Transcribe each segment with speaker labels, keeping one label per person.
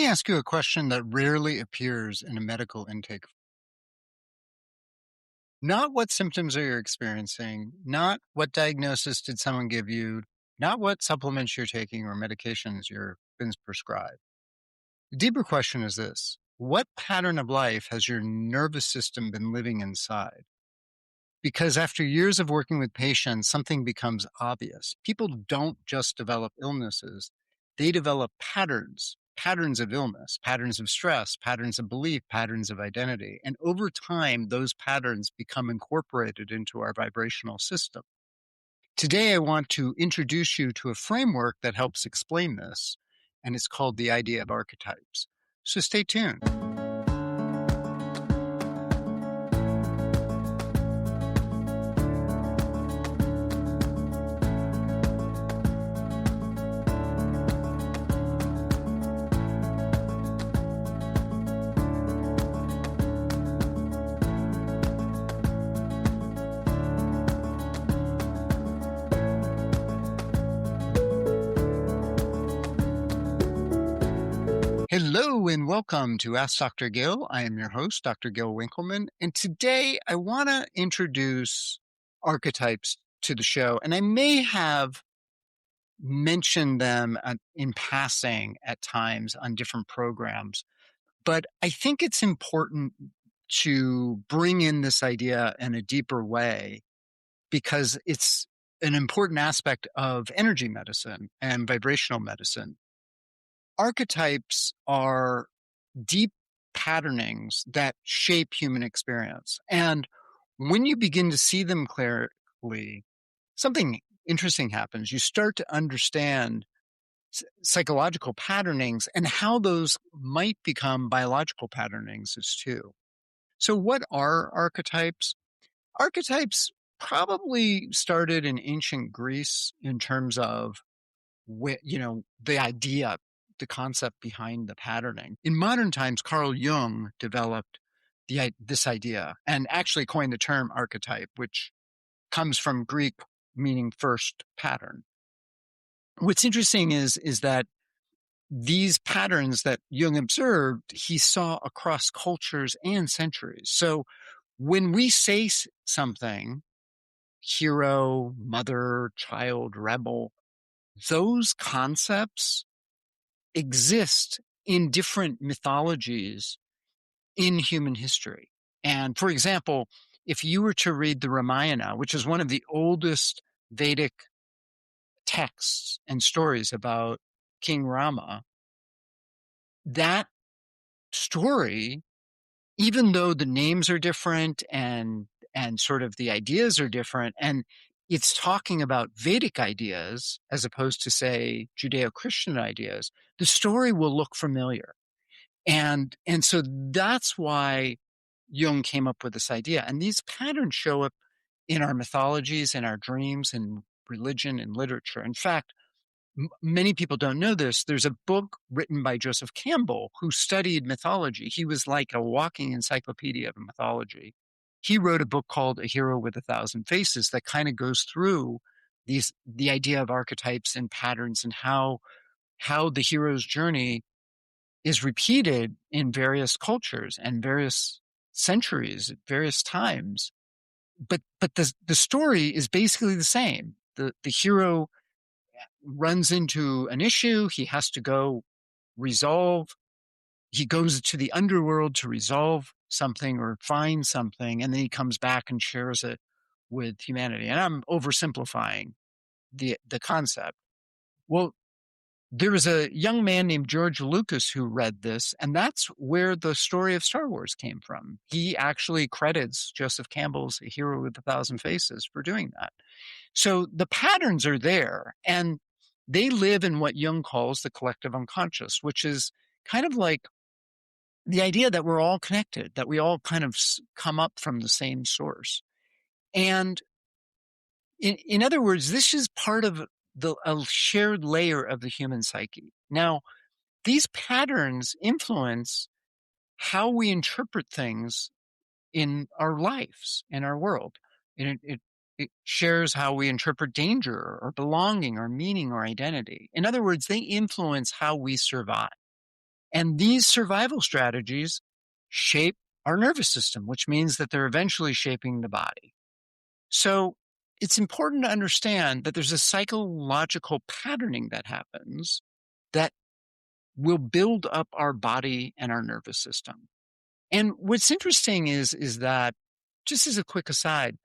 Speaker 1: me ask you a question that rarely appears in a medical intake. Not what symptoms are you experiencing, not what diagnosis did someone give you, not what supplements you're taking or medications you're been prescribed. The deeper question is this: what pattern of life has your nervous system been living inside? Because after years of working with patients, something becomes obvious. People don't just develop illnesses, they develop patterns of illness, patterns of stress, patterns of belief, patterns of identity. And over time, those patterns become incorporated into our vibrational system. Today, I want to introduce you to a framework that helps explain this, and it's called the idea of archetypes. So stay tuned. Hello and welcome to Ask Dr. Gill. I am your host, Dr. Gil Winkleman, and today I want to introduce archetypes to the show, and I may have mentioned them in passing at times on different programs, but I think it's important to bring in this idea in a deeper way because it's an important aspect of energy medicine and vibrational medicine. Archetypes are deep patternings that shape human experience. And when you begin to see them clearly, something interesting happens. You start to understand psychological patternings and how those might become biological patternings as too. So what are archetypes? Archetypes probably started in ancient Greece in terms of the idea, the concept behind the patterning. In modern times, Carl Jung developed this idea and actually coined the term archetype, which comes from Greek meaning first pattern. What's interesting is that these patterns that Jung observed, he saw across cultures and centuries. So when we say something, hero, mother, child, rebel, those concepts exist in different mythologies in human history. And for example, if you were to read the Ramayana, which is one of the oldest Vedic texts and stories about King Rama, that story, even though the names are different and sort of the ideas are different, and it's talking about Vedic ideas as opposed to, say, Judeo-Christian ideas, the story will look familiar. And so that's why Jung came up with this idea. And these patterns show up in our mythologies, in our dreams, in religion, and literature. In fact, many people don't know this. There's a book written by Joseph Campbell who studied mythology. He was like a walking encyclopedia of mythology. He wrote a book called A Hero with a Thousand Faces that kind of goes through the idea of archetypes and patterns and how the hero's journey is repeated in various cultures and various centuries at various times. But the story is basically the same. The hero runs into an issue. He has to go resolve. He goes to the underworld to resolve something or find something, and then he comes back and shares it with humanity. And I'm oversimplifying the concept. Well, there was a young man named George Lucas who read this, and that's where the story of Star Wars came from. He actually credits Joseph Campbell's A Hero with a Thousand Faces for doing that. So the patterns are there, and they live in what Jung calls the collective unconscious, which is kind of like the idea that we're all connected, that we all kind of come up from the same source. And in other words, this is part of a shared layer of the human psyche. Now, these patterns influence how we interpret things in our lives, in our world. And it shares how we interpret danger or belonging or meaning or identity. In other words, they influence how we survive. And these survival strategies shape our nervous system, which means that they're eventually shaping the body. So it's important to understand that there's a psychological patterning that happens that will build up our body and our nervous system. And what's interesting is that, just as a quick aside,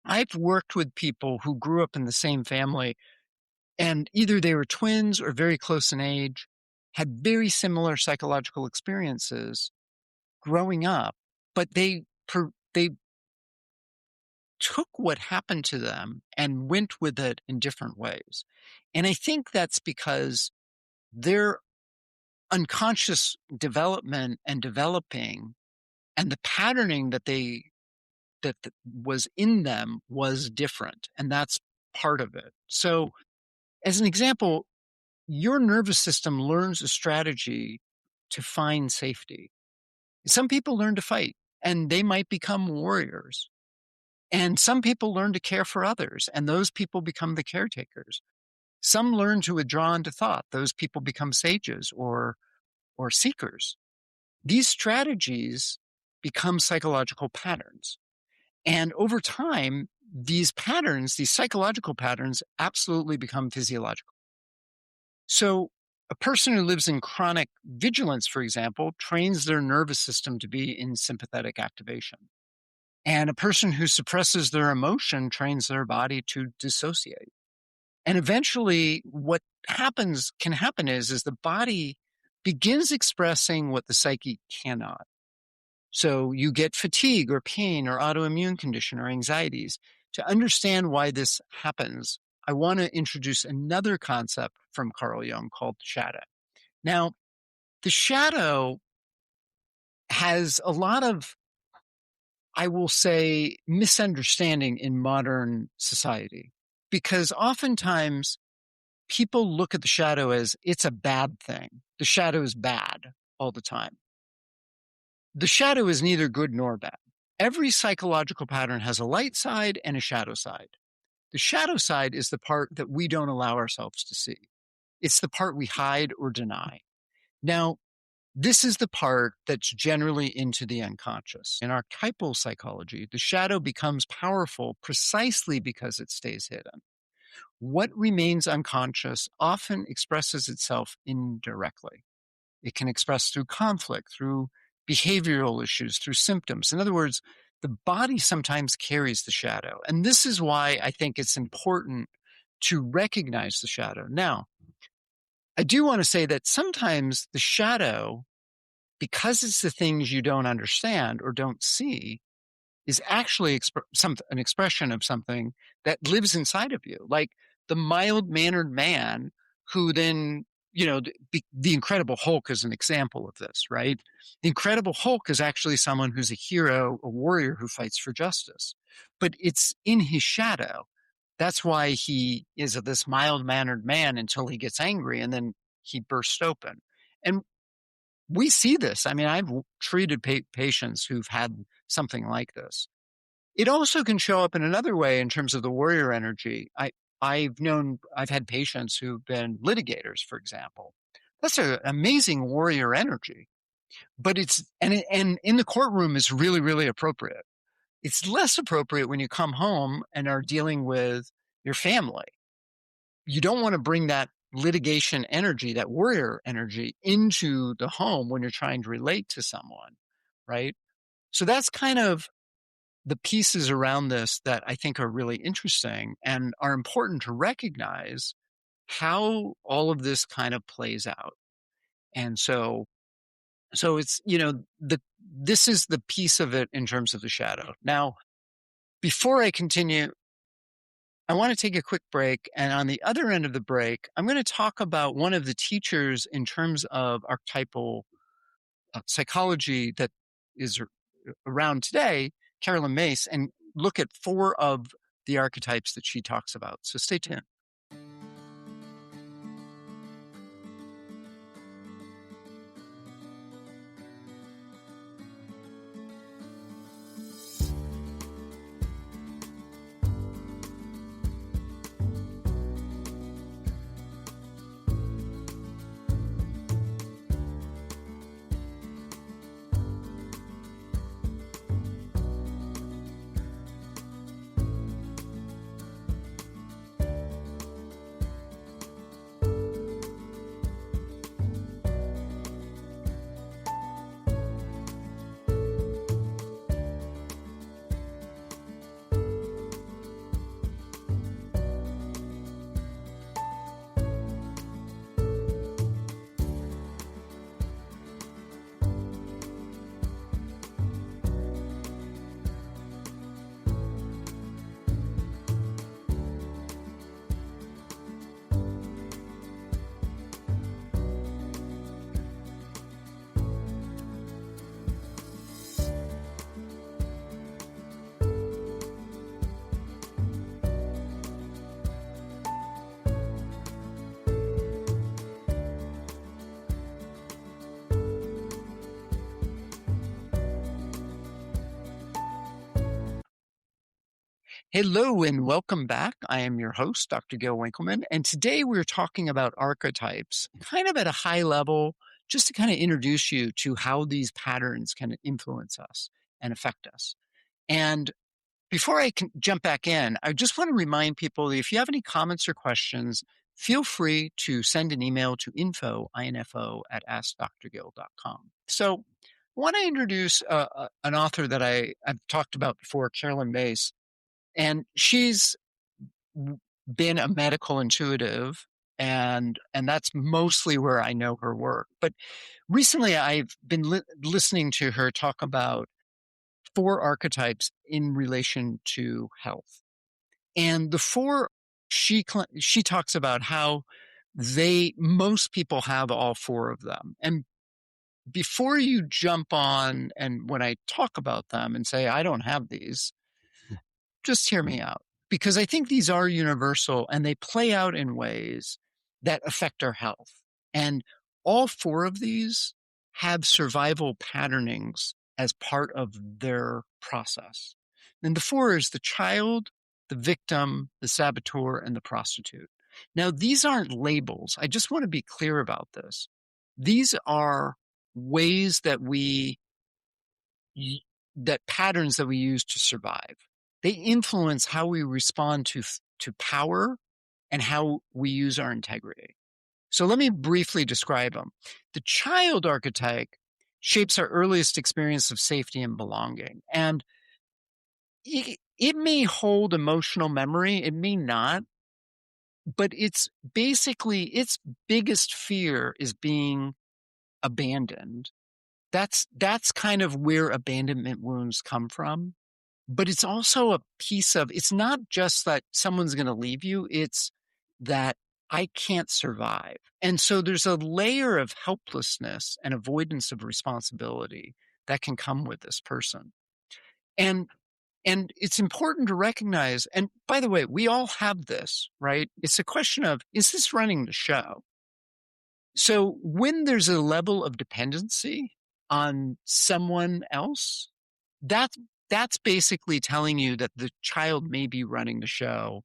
Speaker 1: I've worked with people who grew up in the same family, and either they were twins or very close in age, had very similar psychological experiences growing up, but they took what happened to them and went with it in different ways. And I think that's because their unconscious development and developing and the patterning that was in them was different. And that's part of it. So as an example, your nervous system learns a strategy to find safety. Some people learn to fight and they might become warriors. And some people learn to care for others, and those people become the caretakers. Some learn to withdraw into thought. Those people become sages or seekers. These strategies become psychological patterns. And over time, these patterns, these psychological patterns, absolutely become physiological. So a person who lives in chronic vigilance, for example, trains their nervous system to be in sympathetic activation. And a person who suppresses their emotion trains their body to dissociate. And eventually what can happen is the body begins expressing what the psyche cannot. So you get fatigue or pain or autoimmune condition or anxieties. To understand why this happens, I want to introduce another concept from Carl Jung called the shadow. Now, the shadow has a lot of, I will say, misunderstanding in modern society, because oftentimes people look at the shadow as it's a bad thing. The shadow is bad all the time. The shadow is neither good nor bad. Every psychological pattern has a light side and a shadow side. The shadow side is the part that we don't allow ourselves to see. It's the part we hide or deny. Now, this is the part that's generally into the unconscious. In archetypal psychology, the shadow becomes powerful precisely because it stays hidden. What remains unconscious often expresses itself indirectly. It can express through conflict, through behavioral issues, through symptoms. In other words, the body sometimes carries the shadow. And this is why I think it's important to recognize the shadow. Now, I do want to say that sometimes the shadow, because it's the things you don't understand or don't see, is actually an expression of something that lives inside of you. Like the mild-mannered man who then, the Incredible Hulk is an example of this, right? The Incredible Hulk is actually someone who's a hero, a warrior who fights for justice. But it's in his shadow. That's why he is this mild-mannered man until he gets angry and then he bursts open. And we see this. I mean, I've treated patients who've had something like this. It also can show up in another way in terms of the warrior energy. I've had patients who've been litigators, for example. That's an amazing warrior energy, but and in the courtroom is really, really appropriate. It's less appropriate when you come home and are dealing with your family. You don't want to bring that litigation energy, that warrior energy, into the home when you're trying to relate to someone, right? So that's kind of the pieces around this that I think are really interesting and are important to recognize how all of this kind of plays out. And so it's, this is the piece of it in terms of the shadow. Now, before I continue, I want to take a quick break. And on the other end of the break, I'm going to talk about one of the teachers in terms of archetypal psychology that is around today, Carolyn Mace, and look at 4 of the archetypes that she talks about. So stay tuned. Hello and welcome back. I am your host, Dr. Gil Winkleman, and today we're talking about archetypes, kind of at a high level, just to kind of introduce you to how these patterns can influence us and affect us. And before I can jump back in, I just want to remind people that if you have any comments or questions, feel free to send an email to info at askdrgil.com. So I want to introduce an author that I've talked about before, Carolyn Mace, and she's been a medical intuitive, and that's mostly where I know her work. But recently I've been listening to her talk about 4 archetypes in relation to health. And the 4, she talks about how most people have all 4 of them. And before you jump on, and when I talk about them and say, I don't have these, just hear me out, because I think these are universal and they play out in ways that affect our health. And all 4 of these have survival patternings as part of their process. And the 4 is the child, the victim, the saboteur, and the prostitute. Now, these aren't labels. I just want to be clear about this. These are ways that patterns that we use to survive. They influence how we respond to power and how we use our integrity. So let me briefly describe them. The child archetype shapes our earliest experience of safety and belonging. And it may hold emotional memory, it may not, but it's basically its biggest fear is being abandoned. That's kind of where abandonment wounds come from. But it's also a piece of, it's not just that someone's going to leave you, it's that I can't survive. And so there's a layer of helplessness and avoidance of responsibility that can come with this person. And it's important to recognize, and by the way, we all have this, right? It's a question of, is this running the show? So when there's a level of dependency on someone else, that's basically telling you that the child may be running the show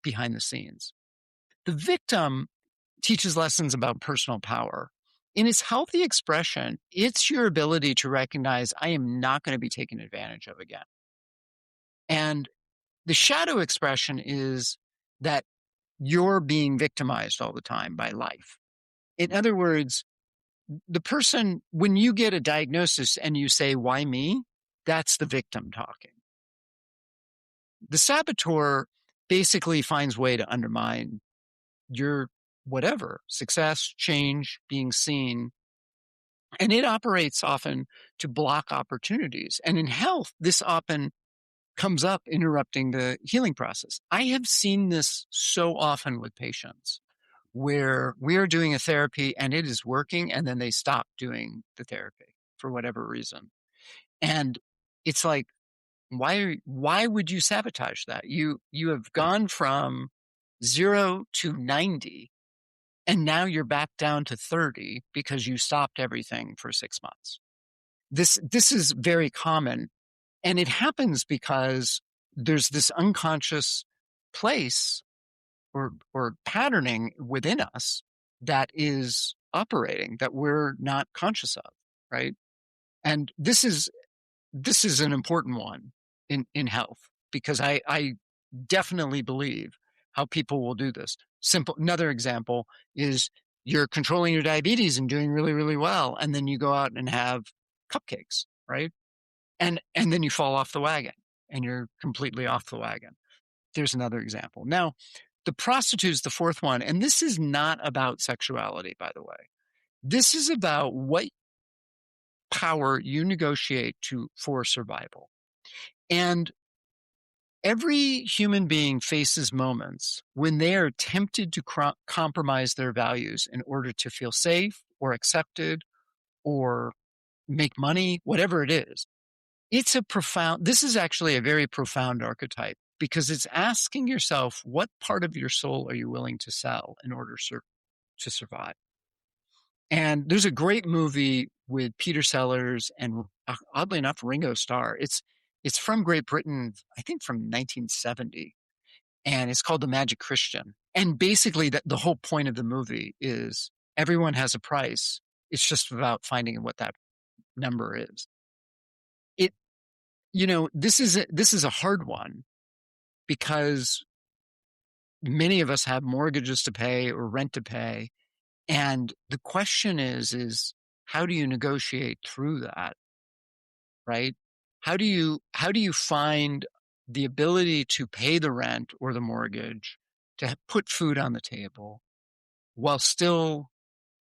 Speaker 1: behind the scenes. The victim teaches lessons about personal power. In its healthy expression, it's your ability to recognize, I am not going to be taken advantage of again. And the shadow expression is that you're being victimized all the time by life. In other words, the person, when you get a diagnosis and you say, why me? That's the victim talking. The saboteur basically finds a way to undermine your whatever, success, change, being seen. And it operates often to block opportunities. And in health, this often comes up interrupting the healing process. I have seen this so often with patients where we are doing a therapy and it is working, and then they stop doing the therapy for whatever reason. And it's like, why would you sabotage that? You have gone from 0 to 90, and now you're back down to 30 because you stopped everything for 6 months. This is very common, and it happens because there's this unconscious place or patterning within us that is operating that we're not conscious of, right? And this is an important one in health, because I definitely believe how people will do this. Another example is you're controlling your diabetes and doing really, really well. And then you go out and have cupcakes, right? And then you fall off the wagon and you're completely off the wagon. There's another example. Now, the prostitute is the 4th one. And this is not about sexuality, by the way. This is about what power you negotiate for survival. And every human being faces moments when they are tempted to compromise their values in order to feel safe or accepted or make money, whatever it is. This is actually a very profound archetype, because it's asking yourself, what part of your soul are you willing to sell in order to survive? And there's a great movie with Peter Sellers and, oddly enough, Ringo Starr. It's from Great Britain, I think from 1970, and it's called The Magic Christian. And basically, the whole point of the movie is everyone has a price. It's just about finding what that number is. It, this is a hard one because many of us have mortgages to pay or rent to pay. And the question is how do you negotiate through that, right? How do you find the ability to pay the rent or the mortgage, to put food on the table while still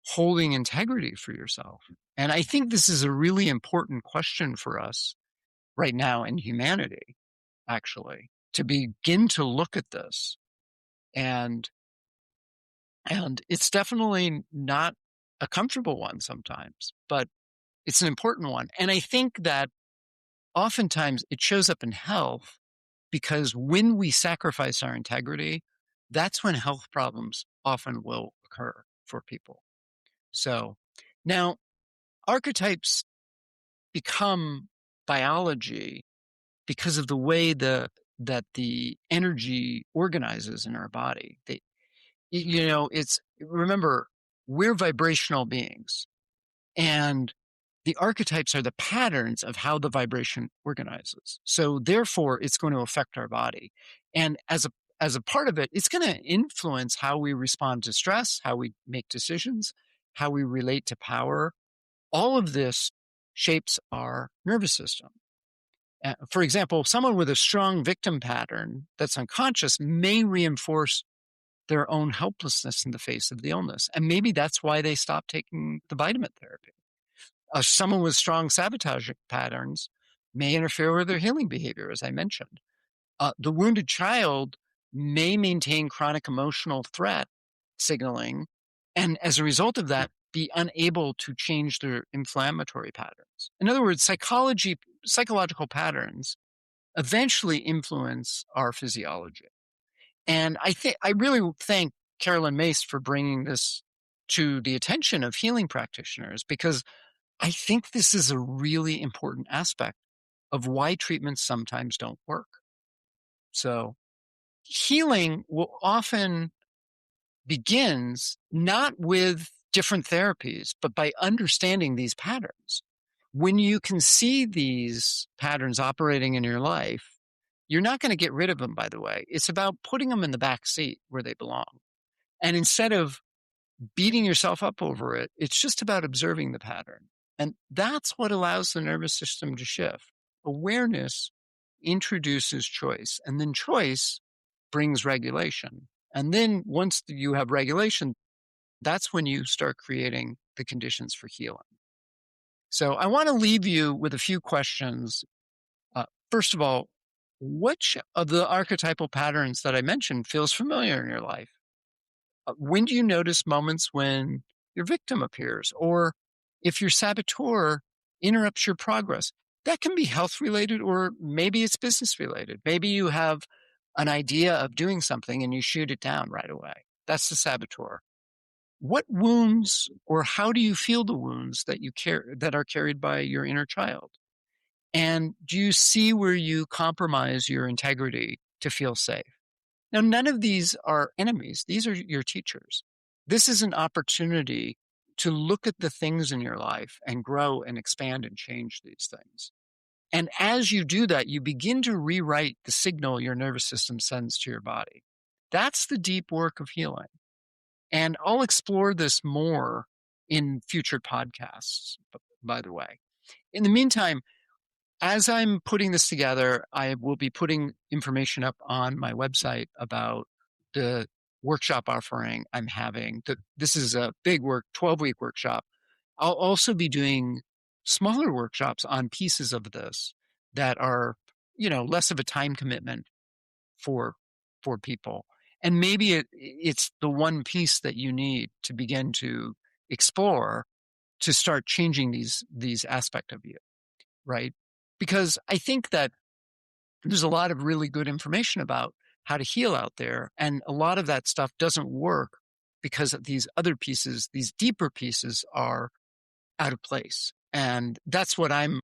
Speaker 1: holding integrity for yourself? And I think this is a really important question for us right now in humanity, actually, to begin to look at this. And it's definitely not a comfortable one sometimes, but it's an important one. And I think that oftentimes it shows up in health because when we sacrifice our integrity, that's when health problems often will occur for people. So now archetypes become biology because of the way that the energy organizes in our body. Remember, we're vibrational beings, and the archetypes are the patterns of how the vibration organizes. So therefore, it's going to affect our body. And as a part of it, it's going to influence how we respond to stress, how we make decisions, how we relate to power. All of this shapes our nervous system. For example, someone with a strong victim pattern that's unconscious may reinforce their own helplessness in the face of the illness. And maybe that's why they stop taking the vitamin therapy. Someone with strong sabotage patterns may interfere with their healing behavior, as I mentioned. The wounded child may maintain chronic emotional threat signaling, and as a result of that, be unable to change their inflammatory patterns. In other words, psychological patterns eventually influence our physiology. And I really thank Carolyn Mace for bringing this to the attention of healing practitioners, because I think this is a really important aspect of why treatments sometimes don't work. So healing will often begins not with different therapies, but by understanding these patterns. When you can see these patterns operating in your life, you're not going to get rid of them, by the way. It's about putting them in the back seat where they belong. And instead of beating yourself up over it, it's just about observing the pattern. And that's what allows the nervous system to shift. Awareness introduces choice, and then choice brings regulation. And then once you have regulation, that's when you start creating the conditions for healing. So I want to leave you with a few questions. First of all, which of the archetypal patterns that I mentioned feels familiar in your life? When do you notice moments when your victim appears, or if your saboteur interrupts your progress? That can be health related, or maybe it's business related. Maybe you have an idea of doing something and you shoot it down right away. That's the saboteur. What wounds, or how do you feel the wounds that are carried by your inner child? And do you see where you compromise your integrity to feel safe? Now, none of these are enemies. These are your teachers. This is an opportunity to look at the things in your life and grow and expand and change these things. And as you do that, you begin to rewrite the signal your nervous system sends to your body. That's the deep work of healing. And I'll explore this more in future podcasts, by the way. In the meantime, as I'm putting this together, I will be putting information up on my website about the workshop offering I'm having. This is a big 12-week workshop. I'll also be doing smaller workshops on pieces of this that are, less of a time commitment for people. And maybe it's the one piece that you need to begin to explore to start changing these aspects of you, right? Because I think that there's a lot of really good information about how to heal out there. And a lot of that stuff doesn't work because these other pieces, these deeper pieces, are out of place. And that's what I'm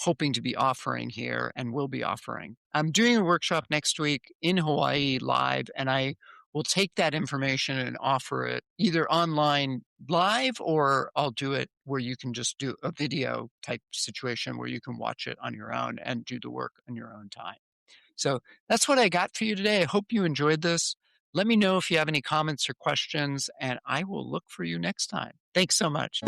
Speaker 1: hoping to be offering here and will be offering. I'm doing a workshop next week in Hawaii live, and I will take that information and offer it either online live, or I'll do it where you can just do a video type situation where you can watch it on your own and do the work on your own time. So that's what I got for you today. I hope you enjoyed this. Let me know if you have any comments or questions, and I will look for you next time. Thanks so much.